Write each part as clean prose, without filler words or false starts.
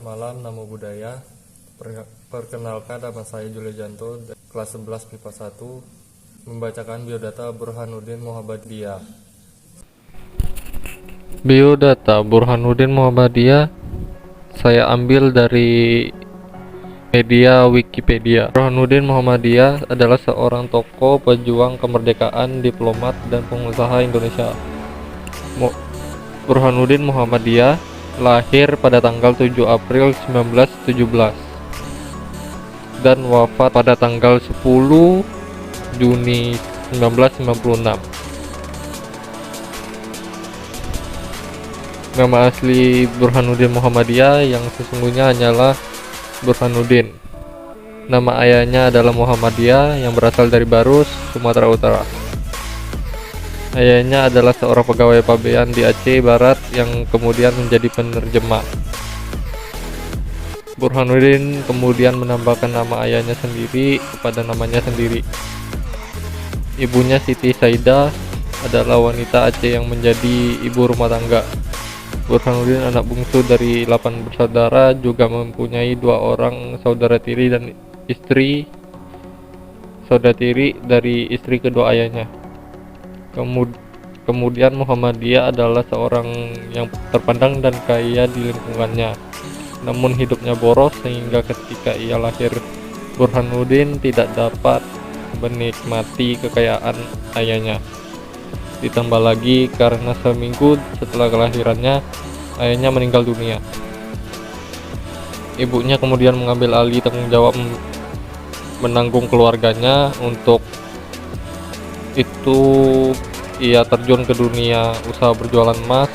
malam, namo buddhaya. Perkenalkan, nama saya Julijanto, kelas 11 MIPA 1, membacakan biodata Burhanuddin Muhammadiyah. Biodata Burhanuddin Muhammadiyah saya ambil dari media Wikipedia. Burhanuddin Muhammadiyah adalah seorang tokoh pejuang kemerdekaan, diplomat, dan pengusaha Indonesia. Burhanuddin Muhammadiyah lahir pada tanggal 7 April 1917 dan wafat pada tanggal 10 Juni 1996. Nama asli Burhanuddin Muhammadiyah yang sesungguhnya hanyalah Burhanuddin. Nama ayahnya adalah Muhammadiyah yang berasal dari Barus, Sumatera Utara. Ayahnya adalah seorang pegawai pabean di Aceh Barat yang kemudian menjadi penerjemah. Burhanuddin kemudian menambahkan nama ayahnya sendiri kepada namanya sendiri. Ibunya Siti Saidah adalah wanita Aceh yang menjadi ibu rumah tangga. Burhanuddin anak bungsu dari 8 bersaudara, juga mempunyai 2 orang saudara tiri dan istri saudara tiri dari istri kedua ayahnya. Kemudian Muhammadiyah adalah seorang yang terpandang dan kaya di lingkungannya. Namun hidupnya boros sehingga ketika ia lahir, Burhanuddin tidak dapat menikmati kekayaan ayahnya. Ditambah lagi karena seminggu setelah kelahirannya, ayahnya meninggal dunia. Ibunya kemudian mengambil alih tanggung jawab menanggung keluarganya. Untuk itu ia terjun ke dunia usaha berjualan emas,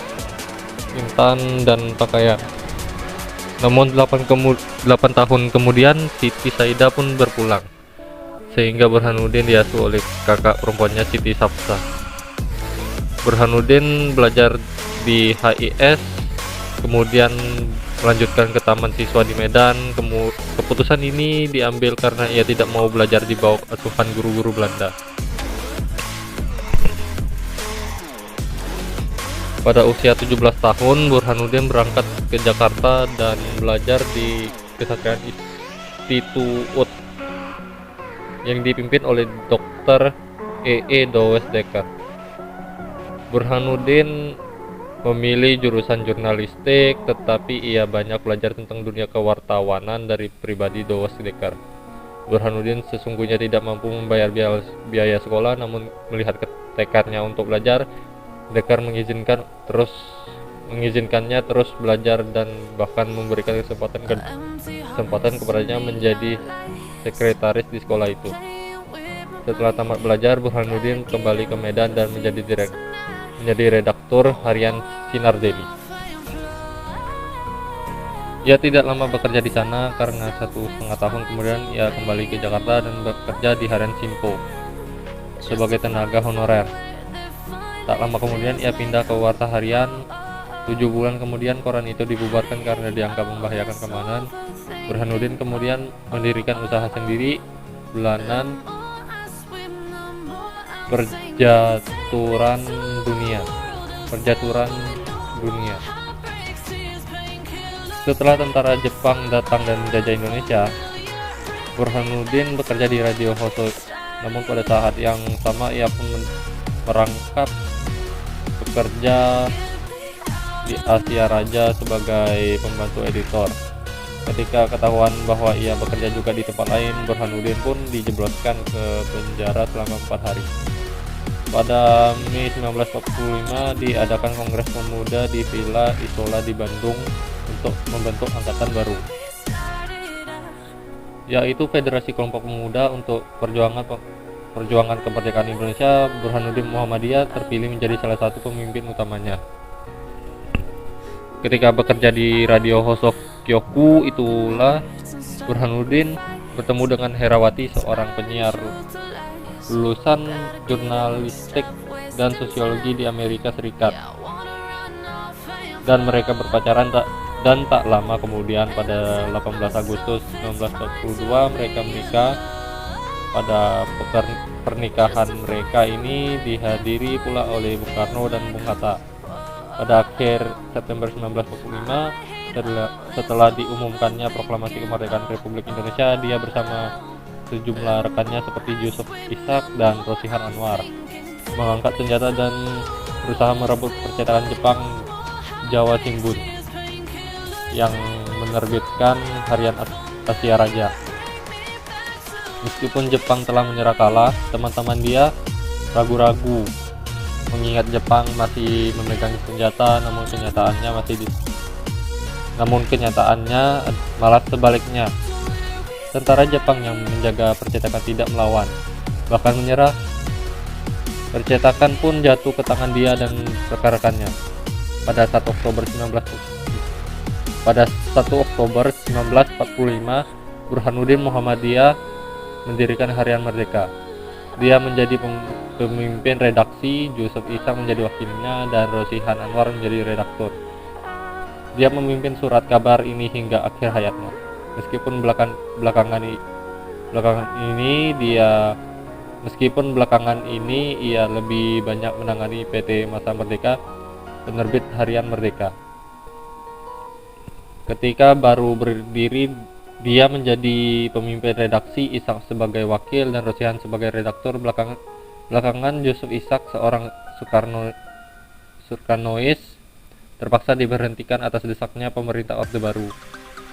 intan, dan pakaian. Namun 8 tahun kemudian Siti Saidah pun berpulang, sehingga Burhanuddin diasuh oleh kakak perempuannya Siti Safsa. Burhanuddin belajar di HIS, kemudian melanjutkan ke Taman Siswa di Medan. Keputusan ini diambil karena ia tidak mau belajar di bawah asuhan guru-guru Belanda. Pada usia 17 tahun, Burhanuddin berangkat ke Jakarta dan belajar di Kesatrian Institut yang dipimpin oleh Dr. E.E. Dowes-Dekker. Burhanuddin memilih jurusan jurnalistik, tetapi ia banyak belajar tentang dunia kewartawanan dari pribadi Dowes-Dekker. Burhanuddin sesungguhnya tidak mampu membayar biaya sekolah, namun melihat tekadnya untuk belajar, Dekker mengizinkannya terus belajar dan bahkan memberikan kesempatan kepadanya menjadi sekretaris di sekolah itu. Setelah tamat belajar, Burhanuddin kembali ke Medan dan menjadi redaktur harian Sinar Daily. Ia tidak lama bekerja di sana karena 1,5 tahun kemudian ia kembali ke Jakarta dan bekerja di harian Simpo sebagai tenaga honorer. Tak lama kemudian ia pindah ke Warta Harian. 7 bulan kemudian koran itu dibubarkan karena dianggap membahayakan keamanan. Burhanuddin kemudian mendirikan usaha sendiri, bulanan Perjaturan Dunia. Setelah tentara Jepang datang dan menjajah Indonesia, Burhanuddin bekerja di Radio Hoso. Namun pada saat yang sama ia pun merangkap bekerja di Asia Raja sebagai pembantu editor. Ketika ketahuan bahwa ia bekerja juga di tempat lain, Burhanuddin pun dijebloskan ke penjara selama 4 hari. Pada Mei 1945 diadakan Kongres Pemuda di Villa Isola di Bandung untuk membentuk angkatan baru, yaitu Federasi Kelompok Pemuda untuk Perjuangan Kemerdekaan Indonesia. Burhanuddin Muhammadiyah terpilih menjadi salah satu pemimpin utamanya. Ketika bekerja di Radio Hosokyoku itulah Burhanuddin bertemu dengan Herawati, seorang penyiar lulusan jurnalistik dan sosiologi di Amerika Serikat, dan mereka berpacaran dan tak lama kemudian pada 18 Agustus 1942 mereka menikah. Pada pernikahan mereka ini dihadiri pula oleh Bung Karno dan Bung Hatta. Pada akhir September 1945, setelah diumumkannya proklamasi kemerdekaan Republik Indonesia, dia bersama sejumlah rekannya seperti Yusuf Ishak dan Rosihan Anwar mengangkat senjata dan berusaha merebut percetakan Jepang Jawa Shimbun yang menerbitkan harian Asia Raja. Meskipun Jepang telah menyerah kalah, teman-teman dia ragu-ragu mengingat Jepang masih memegang senjata, namun kenyataannya malah sebaliknya. Tentara Jepang yang menjaga percetakan tidak melawan, bahkan menyerah. Percetakan pun jatuh ke tangan dia dan rekan-rekannya. Pada 1 Oktober 1945, Burhanuddin Muhammadiyah mendirikan Harian Merdeka. Dia menjadi pemimpin redaksi, Yusuf Ishak menjadi wakilnya, dan Rosihan Anwar menjadi redaktur. Dia memimpin surat kabar ini hingga akhir hayatnya. Meskipun belakangan ini ia lebih banyak menangani PT Masa Merdeka, penerbit Harian Merdeka. Ketika baru berdiri, dia menjadi pemimpin redaksi, Ishak sebagai wakil dan Rosihan sebagai redaktur. Belakangan Yusuf Ishak, seorang Sukarnois, terpaksa diberhentikan atas desaknya pemerintah Orde Baru.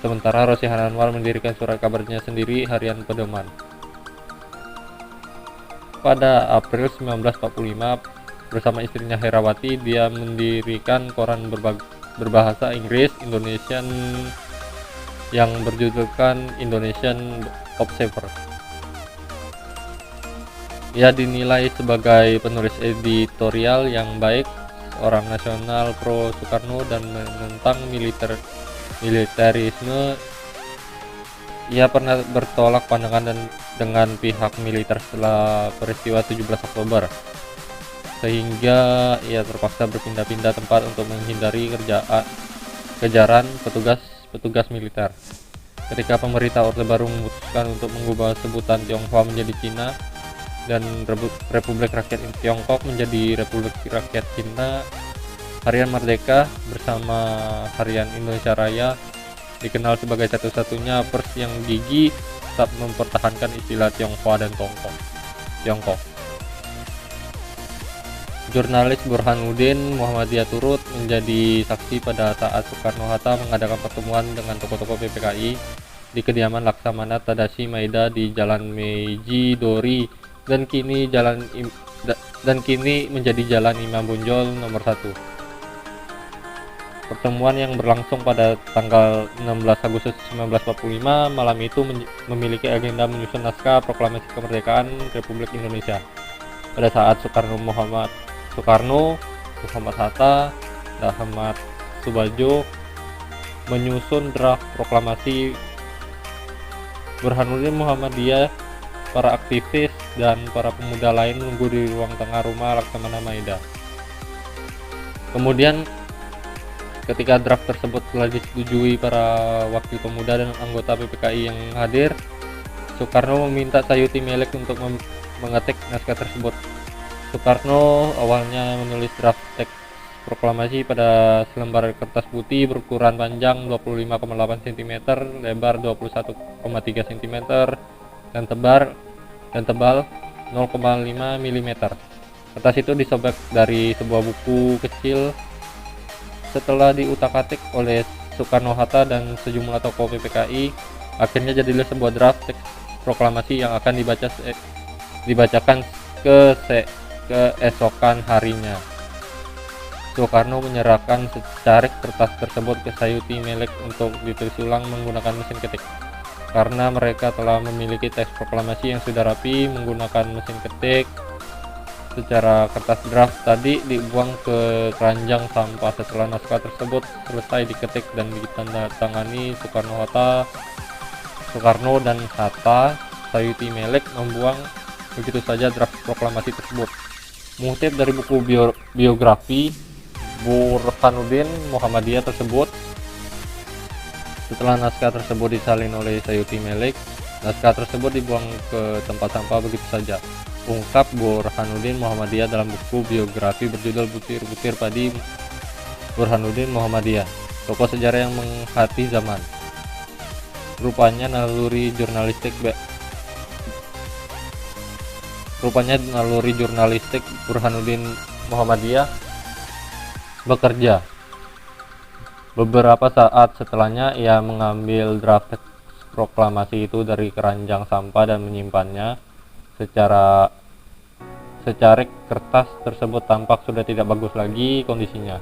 Sementara Rosihan Anwar mendirikan surat kabarnya sendiri, Harian Pedoman. Pada April 1945, bersama istrinya Herawati, dia mendirikan koran berbahasa Inggris Indonesian yang berjudulkan Indonesian Observer. Ia dinilai sebagai penulis editorial yang baik, seorang nasional pro Soekarno dan menentang militerisme. Ia pernah bertolak pandangan dengan pihak militer setelah peristiwa 17 Oktober, sehingga ia terpaksa berpindah-pindah tempat untuk menghindari kejaran petugas militer. Ketika pemerintah Orde Baru memutuskan untuk mengubah sebutan Tionghoa menjadi Cina dan Republik Rakyat Tiongkok menjadi Republik Rakyat Cina, Harian Merdeka bersama Harian Indonesia Raya dikenal sebagai satu-satunya pers yang gigih tetap mempertahankan istilah Tionghoa dan Tiongkok. Jurnalis Burhanuddin Muhammadiyah turut menjadi saksi pada saat Soekarno-Hatta mengadakan pertemuan dengan tokoh-tokoh PPKI di kediaman Laksamana Tadashi Maeda di Jalan Meiji Dori dan kini menjadi Jalan Imam Bonjol nomor 1. Pertemuan yang berlangsung pada tanggal 16 Agustus 1945 malam itu memiliki agenda menyusun naskah proklamasi kemerdekaan Republik Indonesia. Pada saat Muhammad Hatta, dan Ahmad Subajo menyusun draft proklamasi, Burhanuddin Muhammadiyah, para aktivis dan para pemuda lain menunggu di ruang tengah rumah Laksamana Maeda. Kemudian ketika draft tersebut telah disetujui para wakil pemuda dan anggota PPKI yang hadir, Soekarno meminta Sayuti Melek untuk mengetik naskah tersebut. Soekarno awalnya menulis draft teks proklamasi pada selembar kertas putih berukuran panjang 25,8 cm, lebar 21,3 cm, dan tebal 0,5 mm. Kertas itu disobek dari sebuah buku kecil. Setelah diutak-atik oleh Soekarno-Hatta dan sejumlah tokoh PPKI, akhirnya jadilah sebuah draft teks proklamasi yang akan dibacakan keesokan harinya. Soekarno menyerahkan secarik kertas tersebut ke Sayuti Melek untuk ditulis ulang menggunakan mesin ketik. Karena mereka telah memiliki teks proklamasi yang sudah rapi menggunakan mesin ketik, secara kertas draft tadi dibuang ke keranjang sampah. Setelah naskah tersebut selesai diketik dan ditandatangani Soekarno dan Hatta, Sayuti Melek membuang begitu saja draft proklamasi tersebut. Mengutip dari buku biografi Burhanuddin Muhammadiyah tersebut, setelah naskah tersebut disalin oleh Sayuti Melek, naskah tersebut dibuang ke tempat sampah begitu saja, ungkap Burhanuddin Muhammadiyah dalam buku biografi berjudul Butir-Butir Padi Burhanuddin Muhammadiyah. tokoh sejarah yang menghati zaman. Rupanya naluri jurnalistik Burhanuddin Muhammadiyah bekerja. Beberapa saat setelahnya ia mengambil draft teks proklamasi itu dari keranjang sampah dan menyimpannya. Secarik kertas tersebut tampak sudah tidak bagus lagi kondisinya.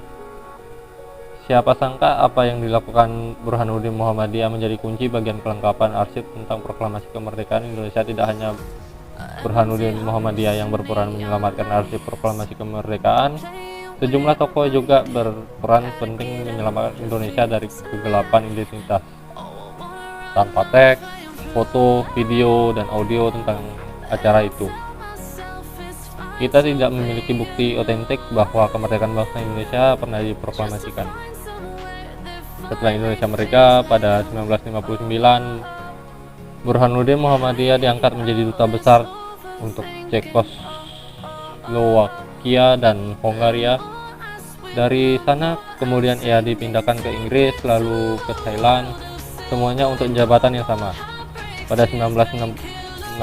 Siapa sangka apa yang dilakukan Burhanuddin Muhammadiyah menjadi kunci bagian kelengkapan arsip tentang proklamasi kemerdekaan Indonesia. Tidak hanya Burhanuddin Muhammadiyah yang berperan menyelamatkan arsip proklamasi kemerdekaan, sejumlah tokoh juga berperan penting menyelamatkan Indonesia dari kegelapan identitas. Tanpa teks, foto, video, dan audio tentang acara itu, kita tidak memiliki bukti otentik bahwa kemerdekaan bangsa Indonesia pernah diproklamasikan. Setelah Indonesia merdeka pada 1959, Burhanuddin Muhammadiyah diangkat menjadi duta besar untuk Cekoslowakia dan Hongaria. Dari sana kemudian ia dipindahkan ke Inggris, lalu ke Thailand, semuanya untuk jabatan yang sama. Pada 1968,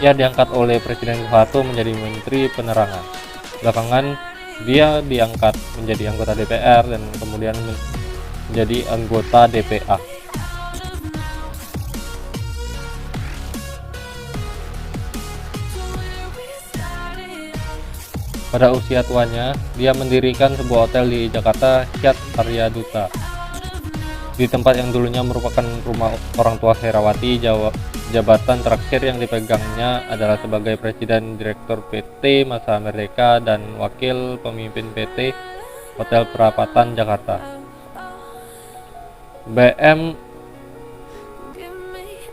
ia diangkat oleh Presiden Soeharto menjadi Menteri Penerangan. Belakangan dia diangkat menjadi anggota DPR dan kemudian menjadi anggota DPA. Pada usia tuanya, dia mendirikan sebuah hotel di Jakarta, Hyatt Arya Duta. Di tempat yang dulunya merupakan rumah orang tua Herawati, jabatan terakhir yang dipegangnya adalah sebagai Presiden Direktur PT Masa Merdeka dan Wakil Pemimpin PT Hotel Perapatan Jakarta. BM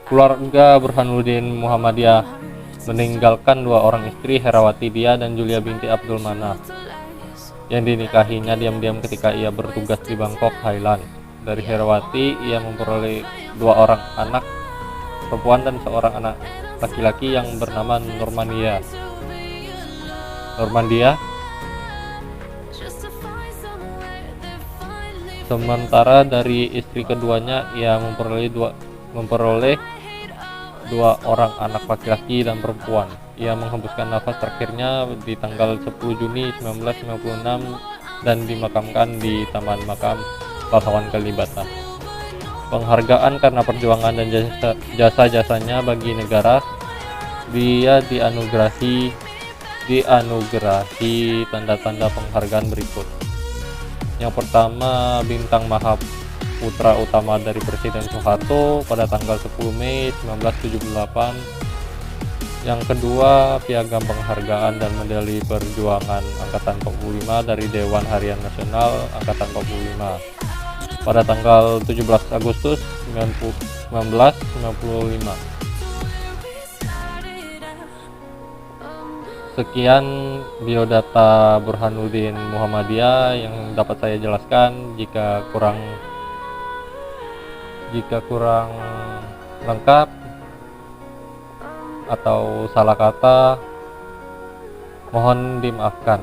Keluarga Burhanuddin Muhammadiyah meninggalkan dua orang istri, Herawati Dia dan Julia binti Abdul Manaf, yang dinikahinya diam-diam ketika ia bertugas di Bangkok, Thailand. Dari Herawati ia memperoleh dua orang anak perempuan dan seorang anak laki-laki yang bernama Normandia. Sementara dari istri keduanya ia memperoleh dua orang anak laki-laki dan perempuan. Ia menghembuskan nafas terakhirnya di tanggal 10 Juni 1956 dan dimakamkan di Taman Makam Pahlawan Kalibata. Penghargaan karena perjuangan dan jasa-jasanya bagi negara, dia dianugerahi tanda-tanda penghargaan berikut. Yang pertama, bintang Mahaputra Utama dari Presiden Soeharto pada tanggal 10 Mei 1978. Yang kedua, piagam penghargaan dan medali perjuangan Angkatan 45 dari Dewan Harian Nasional Angkatan 45 pada tanggal 17 Agustus 1995. Sekian biodata Burhanuddin Muhammadiyah yang dapat saya jelaskan. Jika kurang lengkap atau salah kata, mohon dimaafkan.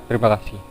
Terima kasih.